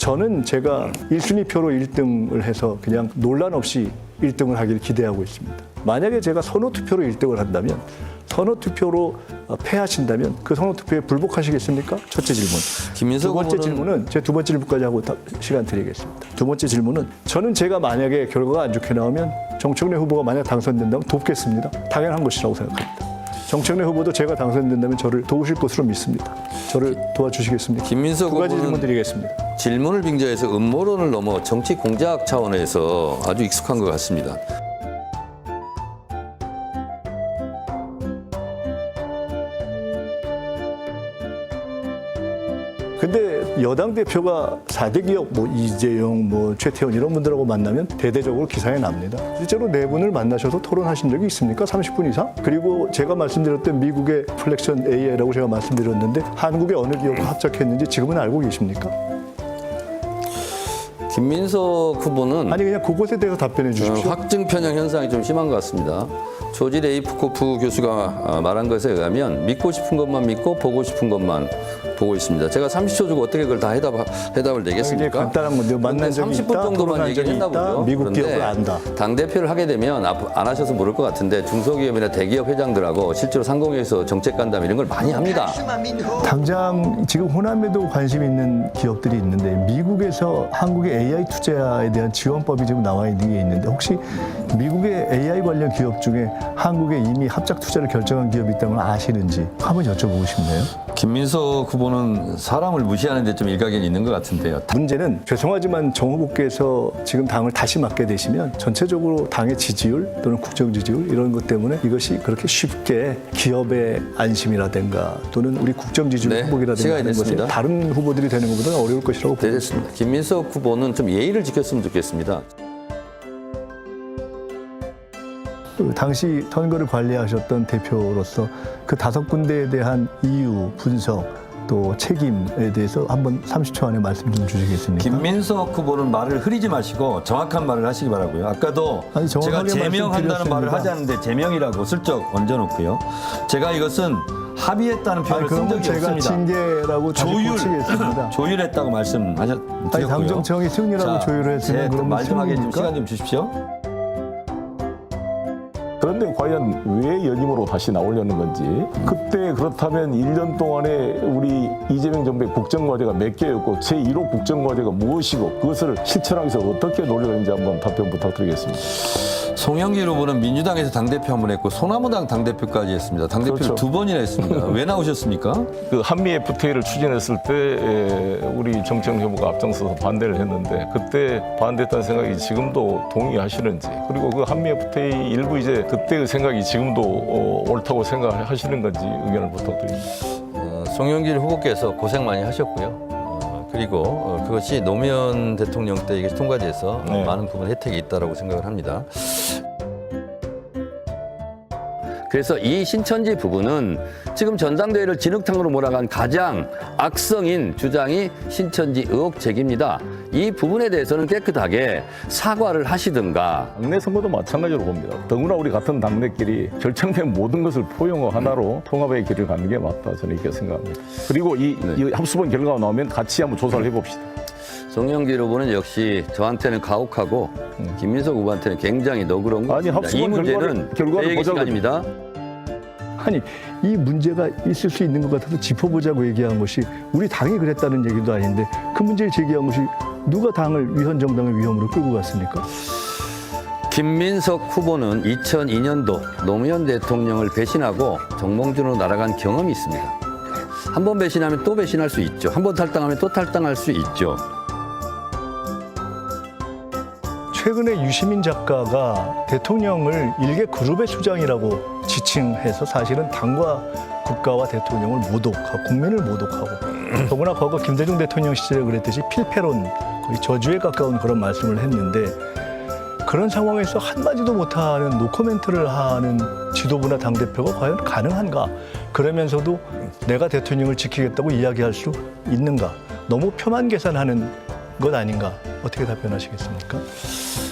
저는 제가 1순위 표로 1등을 해서 그냥 논란 없이 1등을 하기를 기대하고 있습니다. 만약에 제가 선호투표로 1등을 한다면, 선호투표로 패하신다면 그 선호투표에 불복하시겠습니까? 첫째 질문. 김민석 두 번째 후보는- 질문은 제 두 번째 질문까지 하고 시간 드리겠습니다. 두 번째 질문은 저는 제가 만약에 결과가 안 좋게 나오면 정청래 후보가 만약 당선된다면 돕겠습니다. 당연한 것이라고 생각합니다. 정청래 후보도 제가 당선된다면 저를 도우실 것으로 믿습니다. 저를 도와주시겠습니까? 김민석 두 가지 후보는 질문 드리겠습니다. 질문을 빙자해서 음모론을 넘어 정치 공작 차원에서 아주 익숙한 것 같습니다. 근데 여당 대표가 4대 기업, 뭐 이재용, 뭐 최태원 이런 분들하고 만나면 대대적으로 기사에 납니다. 실제로 네 분을 만나셔서 토론하신 적이 있습니까? 30분 이상? 그리고 제가 말씀드렸던 미국의 플렉션 AI라고 제가 말씀드렸는데 한국의 어느 기업과 합작했는지 지금은 알고 계십니까? 김민석 후보는 아니 그냥 그것에 대해서 답변해 주십시오. 확증 편향 현상이 좀 심한 것 같습니다. 조지 레이프코프 교수가 말한 것에 의하면 믿고 싶은 것만 믿고 보고 싶은 것만 보고 있습니다. 제가 30초 주고 어떻게 그걸 다 해답을 굉장히 내겠습니까? 간단한 건데요. 만난 적이 30분 있다, 정도만 토론한 얘기를 적이 했나 있다, 보죠. 미국 그런데 기업을 안다. 당대표를 하게 되면 안 하셔서 모를 것 같은데 중소기업이나 대기업 회장들하고 실제로 상공회에서 정책 간담 이런 걸 많이 합니다. 당장 지금 호남에도 관심 있는 기업들이 있는데 미국에서 한국의 AI 투자에 대한 지원법이 지금 나와 있는 게 있는데 혹시 미국의 AI 관련 기업 중에 한국에 이미 합작 투자를 결정한 기업이 있다는 걸 아시는지 한번 여쭤보고 싶네요. 김민석 후보는 사람을 무시하는 데 좀 일각이 있는 것 같은데요. 문제는 죄송하지만 정 후보께서 지금 당을 다시 맡게 되시면 전체적으로 당의 지지율 또는 국정 지지율 이런 것 때문에 이것이 그렇게 쉽게 기업의 안심이라든가 또는 우리 국정 지지율 네, 회복이라든가 시간이 하는 것이 됐습니다. 다른 후보들이 되는 것보다는 어려울 것이라고 봅니다. 됐습니다. 김민석 후보는 좀 예의를 지켰으면 좋겠습니다. 그 당시 선거를 관리하셨던 대표로서 그 5군데에 대한 이유, 분석, 또 책임에 대해서 한번 30초 안에 말씀 좀 주시겠습니까? 김민석 후보는 말을 흐리지 마시고 정확한 말을 하시기 바라고요. 아까도 아니, 제가 정확하게 제명한다는 말을 말씀드렸습니다. 하지 않는데 제명이라고 슬쩍 얹어놓고요. 제가 이것은 합의했다는 아니, 표현을 쓴 그러면 적이 제가 없습니다. 징계라고 다시 고치겠습니다. 조율했다고 말씀드렸고요. 아니, 당정청이 승리라고 조율을 했으면 그러면 말씀하게 좀 승리입니까? 시간 좀 주십시오. 그런데 과연 왜 연임으로 다시 나오려는 건지, 그때 그렇다면 1년 동안에 우리 이재명 정부의 국정과제가 몇 개였고 제1호 국정과제가 무엇이고 그것을 실천하기 위해서 어떻게 노력했는지 한번 답변 부탁드리겠습니다. 송영길 후보는 민주당에서 당대표 한 번 했고 소나무당 당대표까지 했습니다. 당대표를 그렇죠. 2번이나 했습니다. 왜 나오셨습니까? 그 한미 FTA를 추진했을 때 우리 정청래 후보가 앞장서서 반대를 했는데 그때 반대했다는 생각이 지금도 동의하시는지, 그리고 그 한미 FTA 일부 이제 그때의 생각이 지금도 옳다고 생각하시는 건지 의견을 부탁드립니다. 송영길 후보께서 고생 많이 하셨고요. 그리고 그것이 노무현 대통령 때 이게 통과돼서 네. 많은 부분 혜택이 있다고 생각을 합니다. 그래서 이 신천지 부분은 지금 전당대회를 진흙탕으로 몰아간 가장 악성인 주장이 신천지 의혹 제기입니다. 이 부분에 대해서는 깨끗하게 사과를 하시든가. 당내 선거도 마찬가지로 봅니다. 더구나 우리 같은 당내끼리 결정된 모든 것을 포용어 하나로 통합의 길을 가는 게 맞다, 저는 이렇게 생각합니다. 그리고 이 합수본 결과가 나오면 같이 한번 조사를 해봅시다. 송영길 후보는 역시 저한테는 가혹하고 김민석 후보한테는 굉장히 너그러운 아니, 것입니다. 이 합수본 문제는 결과를 제 보자고요. 시간입니다. 아니 이 문제가 있을 수 있는 것 같아서 짚어보자고 얘기한 것이 우리 당이 그랬다는 얘기도 아닌데 그 문제를 제기한 것이 누가 당을 위헌 정당을 위험으로 끌고 갔습니까? 김민석 후보는 2002년도 노무현 대통령을 배신하고 정몽준으로 날아간 경험이 있습니다. 한 번 배신하면 또 배신할 수 있죠. 한 번 탈당하면 또 탈당할 수 있죠. 최근에 유시민 작가가 대통령을 일개 그룹의 수장이라고 지칭해서 사실은 당과 국가와 대통령을 모독하고 국민을 모독하고 더구나 과거 김대중 대통령 시절에 그랬듯이 필패론 거의 저주에 가까운 그런 말씀을 했는데 그런 상황에서 한마디도 못하는 노코멘트를 하는 지도부나 당대표가 과연 가능한가? 그러면서도 내가 대통령을 지키겠다고 이야기할 수 있는가? 너무 표만 계산하는 것 아닌가? 어떻게 답변하시겠습니까?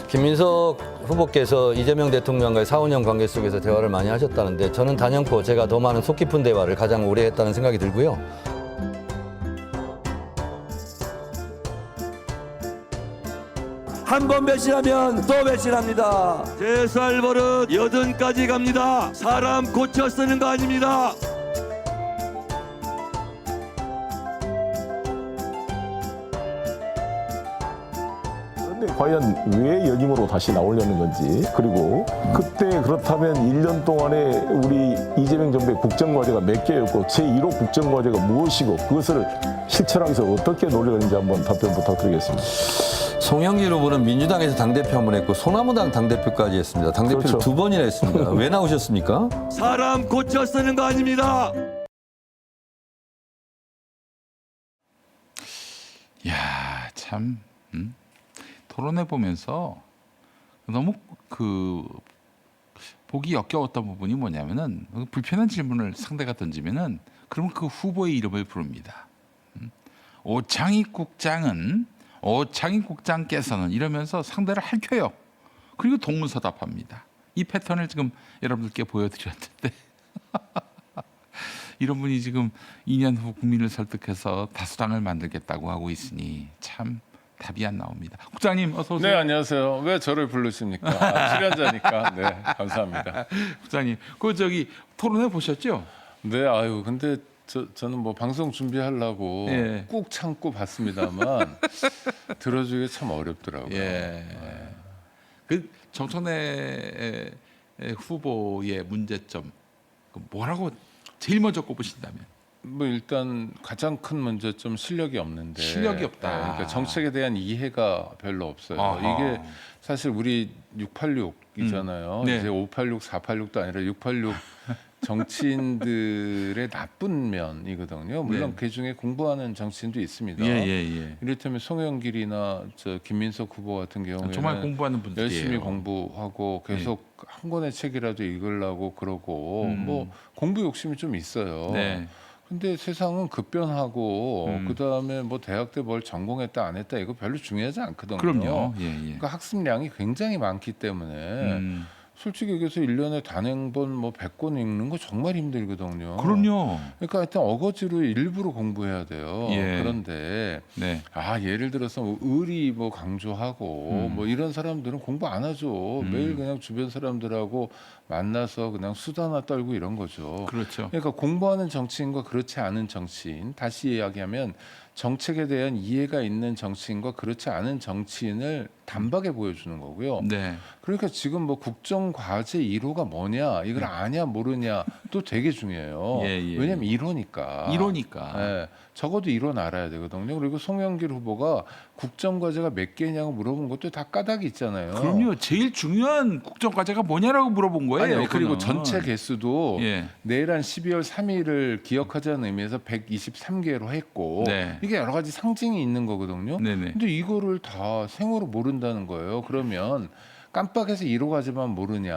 김민석 후보께서 이재명 대통령과의 4, 5년 관계 속에서 대화를 많이 하셨다는데 저는 단연코 제가 더 많은 속 깊은 대화를 가장 오래 했다는 생각이 들고요. 한 번 배신하면 또 배신합니다. 제 살 버릇 80까지 갑니다. 사람 고쳐 쓰는 거 아닙니다. 그런데 과연 왜 역임으로 다시 나오려는 건지, 그리고 그때 그렇다면 1년 동안에 우리 이재명 정부의 국정과제가 몇 개였고 제1호 국정과제가 무엇이고 그것을 실천하기 위해서 어떻게 노력했는지 한번 답변 부탁드리겠습니다. 송영길 후보는 민주당에서 당대표 한 번 했고 소나무당 당대표까지 했습니다. 당대표를 그렇죠. 2번이나 했습니다. 왜 나오셨습니까? 사람 고쳐 쓰는 거 아닙니다. 야, 참 토론해 보면서 너무 보기 역겨웠던 부분이 뭐냐면은 불편한 질문을 상대가 던지면은 그러면 그 후보의 이름을 부릅니다. 오창익 국장께서는 이러면서 상대를 핥혀요. 그리고 동문서답합니다. 이 패턴을 지금 여러분들께 보여드렸는데 이런 분이 지금 2년 후 국민을 설득해서 다수당을 만들겠다고 하고 있으니 참 답이 안 나옵니다. 국장님 어서 오세요. 네, 안녕하세요. 왜 저를 부르십니까? 출연자니까. 네, 감사합니다. 국장님, 토론해 보셨죠? 네, 아유, 근데 저는 뭐 방송 준비하려고 예. 꾹 참고 봤습니다만 들어주기 참 어렵더라고요. 예. 그 정청래 후보의 문제점 뭐라고 제일 먼저 꼽으신다면? 뭐 일단 가장 큰 문제점 실력이 없는데 실력이 없다. 그러니까 정책에 대한 이해가 별로 없어요. 아하. 이게 사실 우리 686이잖아요. 네. 이제 586, 486도 아니라 686 정치인들의 나쁜 면이거든요. 물론 네. 그 중에 공부하는 정치인도 있습니다. 예. 이를테면 송영길이나 김민석 후보 같은 경우에는 정말 공부하는 분들이에요. 열심히 공부하고 계속 한 권의 책이라도 읽으려고 그러고 뭐 공부 욕심이 좀 있어요. 네. 근데 세상은 급변하고 음. 그다음에 뭐 대학 때 뭘 전공했다 안 했다 이거 별로 중요하지 않거든요. 그럼요. 예. 그러니까 학습량이 굉장히 많기 때문에 솔직히 얘기해서 1년에 단행본 뭐 100권 읽는 거 정말 힘들거든요. 그럼요. 그러니까 하여튼 어거지로 일부러 공부해야 돼요. 예. 그런데 네. 예를 들어서 뭐 의리 뭐 강조하고 뭐 이런 사람들은 공부 안 하죠. 매일 그냥 주변 사람들하고 만나서 그냥 수다나 떨고 이런 거죠. 그렇죠. 그러니까 공부하는 정치인과 그렇지 않은 정치인, 다시 이야기하면 정책에 대한 이해가 있는 정치인과 그렇지 않은 정치인을 단박에 보여주는 거고요. 네. 그러니까 지금 뭐 국정과제 1호가 뭐냐, 이걸 아냐 모르냐 또 되게 중요해요. 예. 왜냐면 1호니까. 예, 적어도 1호는 알아야 되거든요. 그리고 송영길 후보가 국정과제가 몇 개냐고 물어본 것도 다 까닭이 있잖아요. 그럼요. 제일 중요한 국정과제가 뭐냐라고 물어본 거예요. 아니, 그리고 그거는. 전체 개수도 예. 내일 한 12월 3일을 기억하자는 의미에서 123개로 했고 네. 이게 여러 가지 상징이 있는 거거든요. 네네. 근데 이거를 다 생으로 모른다는 거예요. 그러면 깜빡해서 1호 과제만 모르냐,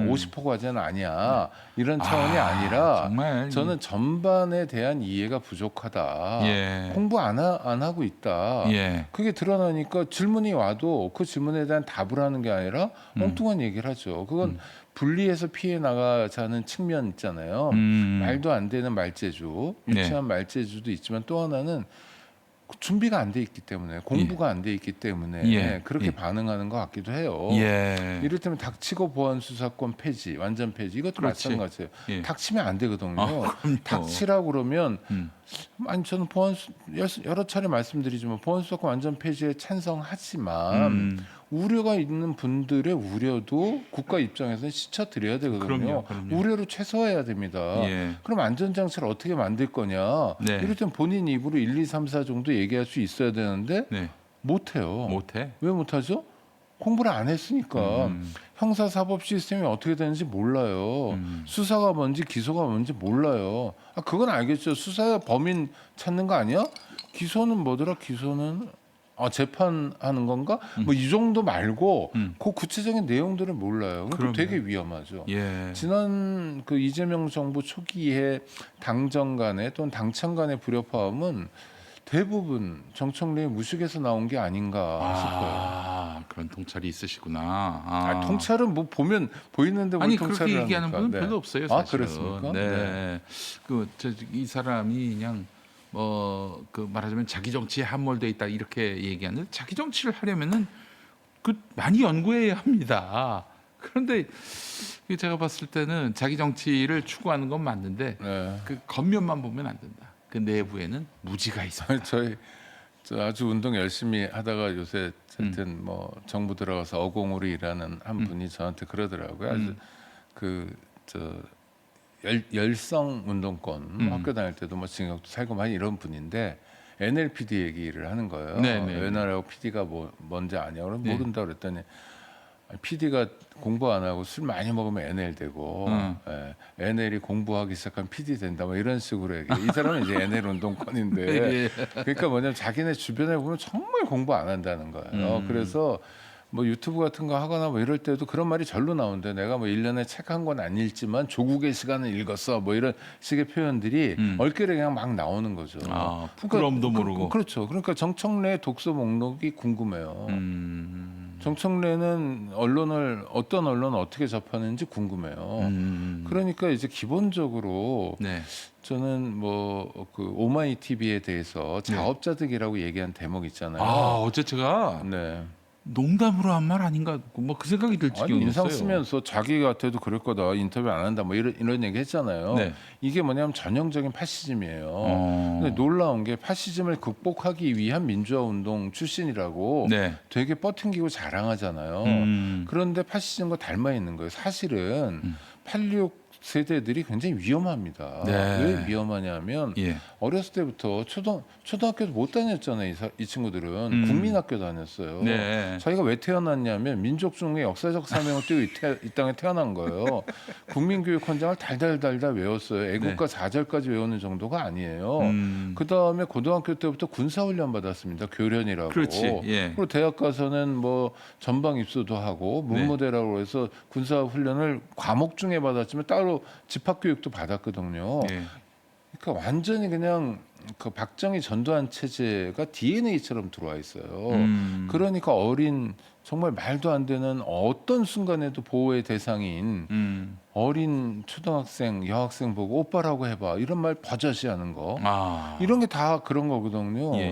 50호 과제는 아니야 이런 차원이 아니라 정말 저는 전반에 대한 이해가 부족하다. 예. 공부 안 하고 있다. 예. 그게 드러나니까 질문이 와도 그 질문에 대한 답을 하는 게 아니라 엉뚱한 얘기를 하죠. 그건 분리해서 피해 나가자는 측면 있잖아요. 말도 안 되는 말재주, 유치한 말재주도 있지만 또 하나는 준비가 안 돼 있기 때문에 공부가 안 돼 있기 때문에 예. 그렇게 예. 반응하는 것 같기도 해요. 예. 이를테면 닥치고 보안 수사권 폐지, 완전 폐지 이것도 그렇지. 마찬가지예요. 예. 닥치면 안 되거든요. 그럼요. 닥치라고 그러면 음. 아니 저는 여러 차례 말씀드리지만 보안 수사권 완전 폐지에 찬성하지만 우려가 있는 분들의 우려도 국가 입장에서는 씻어드려야 되거든요. 그럼요. 우려를 최소화해야 됩니다. 예. 그럼 안전장치를 어떻게 만들 거냐. 네. 이럴 땐 본인 입으로 1, 2, 3, 4 정도 얘기할 수 있어야 되는데 네. 못해요. 못해. 왜 못하죠? 공부를 안 했으니까 형사사법 시스템이 어떻게 되는지 몰라요. 수사가 뭔지 기소가 뭔지 몰라요. 그건 알겠죠. 수사 범인 찾는 거 아니야? 기소는 뭐더라? 기소는 재판하는 건가? 뭐 이 정도 말고 그 구체적인 내용들을 몰라요. 그럼 그럼요. 되게 위험하죠. 예. 지난 그 이재명 정부 초기에 당정 간의 또는 당청 간의 불협화음은 대부분 정청래의 무식에서 나온 게 아닌가 싶어요. 그런 통찰이 있으시구나. 통찰은 뭐 보면 보이는데 뭘 아니 통찰을 그렇게 얘기하는 합니까? 분은 네. 별로 없어요. 사실은. 그렇습니까? 네. 이 사람이 그냥 말하자면 자기 정치에 함몰돼 있다 이렇게 얘기하는데 자기 정치를 하려면은 그 많이 연구해야 합니다. 그런데 제가 봤을 때는 자기 정치를 추구하는 건 맞는데 네. 그 겉면만 보면 안 된다. 그 내부에는 무지가 있어요. 저 아주 운동 열심히 하다가 요새 하여튼 뭐 정부 들어가서 어공으로 일하는 한 분이 저한테 그러더라고요. 아주 열성 운동권 학교 다닐 때도 뭐 징역도 살고 많이 이런 분인데 NLPD 얘기를 하는 거예요. 네네. NR하고 PD가 뭔지 아냐고 그러면 모른다 그랬더니 PD가 공부 안 하고 술 많이 먹으면 NL 되고 NL이 공부하기 시작하면 PD 된다 뭐 이런 식으로 얘기해. 이 사람은 이제 NL 운동권인데 그러니까 뭐냐면 자기네 주변에 보면 정말 공부 안 한다는 거예요. 그래서 뭐 유튜브 같은 거 하거나 뭐 이럴 때도 그런 말이 절로 나오는데 내가 뭐 1년에 책 한 권 안 읽지만 조국의 시간을 읽었어 뭐 이런 식의 표현들이 얼결에 그냥 막 나오는 거죠. 아, 부끄러움도 모르고. 그렇죠. 그러니까 정청래 독서 목록이 궁금해요. 정청래는 어떤 언론을 어떻게 접하는지 궁금해요. 그러니까 이제 기본적으로 네. 저는 뭐 그 오마이 TV에 대해서 자업자득이라고 얘기한 대목 있잖아요. 아, 어제 제가 네. 농담으로 한 말 아닌가 뭐 그 생각이 들 아니, 지경이었어요. 인상 쓰면서 자기 같아도 그럴 거다 인터뷰 안 한다 뭐 이런 얘기 했잖아요. 네. 이게 뭐냐면 전형적인 파시즘이에요. 근데 놀라운 게 파시즘을 극복하기 위한 민주화 운동 출신이라고 네. 되게 뻗팅기고 자랑하잖아요. 그런데 파시즘과 닮아 있는 거예요. 사실은 86 세대들이 굉장히 위험합니다. 네. 왜 위험하냐면 예. 어렸을 때부터 초등학교도 못 다녔잖아요. 이 친구들은 국민학교 다녔어요. 네. 자기가 왜 태어났냐면 민족 중의 역사적 사명을 띠고 이 땅에 태어난 거예요. 국민교육 헌장을 달달달달 외웠어요. 애국가 4절까지 외우는 정도가 아니에요. 그 다음에 고등학교 때부터 군사훈련 받았습니다. 교련이라고. 그렇지. 예. 그리고 대학 가서는 뭐 전방 입소도 하고 문무대라고 해서 군사훈련을 과목 중에 받았지만 따로 집합교육도 받았거든요. 예. 그러니까 완전히 그냥 그 박정희 전두환 체제가 DNA처럼 들어와 있어요. 그러니까 정말 말도 안 되는 어떤 순간에도 보호의 대상인 어린 초등학생, 여학생 보고 오빠라고 해봐 이런 말 버젓이 하는 거 아. 이런 게 다 그런 거거든요. 예.